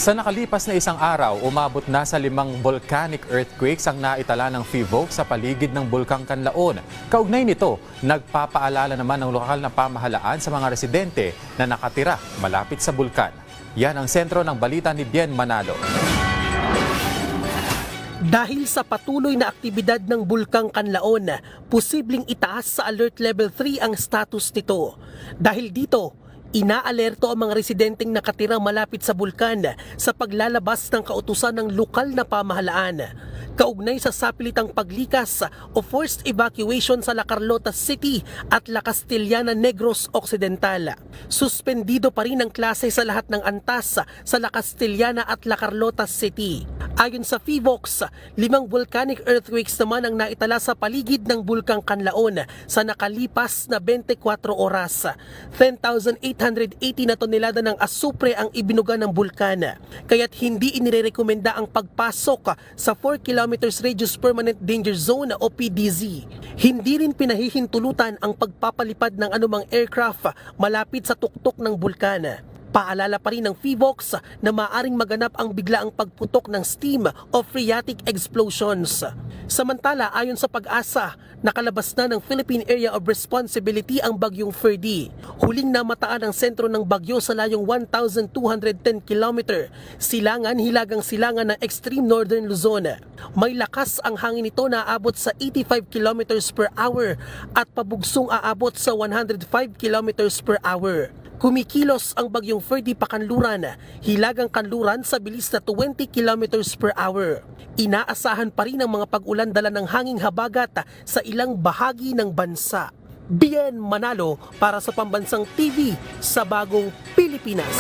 Sa nakalipas na isang araw, umabot na sa 5 volcanic earthquakes ang naitala ng FIVOC sa paligid ng Bulkang Kanlaon. Kaugnay nito, nagpapaalala naman ng lokal na pamahalaan sa mga residente na nakatira malapit sa bulkan. Yan ang sentro ng balita ni Bien Manalo. Dahil sa patuloy na aktibidad ng Bulkang Kanlaon, posibleng itaas sa Alert Level 3 ang status nito. Dahil dito, inaalerto ang mga residenteng nakatira malapit sa bulkan sa paglalabas ng kautusan ng lokal na pamahalaan. Kaugnay sa sapilitang paglikas o forced evacuation sa La Carlota City at La Castellana Negros Occidental. Suspendido pa rin ang klase sa lahat ng antas sa La Castellana at La Carlota City. Ayon sa FIVOC, 5 volcanic earthquakes naman ang naitala sa paligid ng Bulkang Kanlaon sa nakalipas na 24 oras. 10,880 na tonelada ng asupre ang ibinuga ng bulkan. Kaya't hindi inirekomenda ang pagpasok sa 4 kilometers Radius Permanent Danger Zone o PDZ. Hindi rin pinahihintulutan ang pagpapalipad ng anumang aircraft malapit sa tuktok ng bulkan. Paalala pa rin ng FIVOC na maaring maganap ang biglaang pagputok ng steam o phreatic explosions. Samantala, ayon sa Pag-asa, nakalabas na ng Philippine Area of Responsibility ang bagyong Ferdy. Huling namataan ang sentro ng bagyo sa layong 1,210 km, hilagang silangan ng extreme northern Luzon. May lakas ang hangin nito na aabot sa 85 km per hour at pabugsong aabot sa 105 km per hour. Kumikilos ang bagyong Ferdy pakanluran, hilagang kanluran sa bilis na 20 km per hour. Inaasahan pa rin ang mga pag-ulan dala ng hanging habagat sa ilang bahagi ng bansa. Bien Manalo para sa Pambansang TV sa Bagong Pilipinas.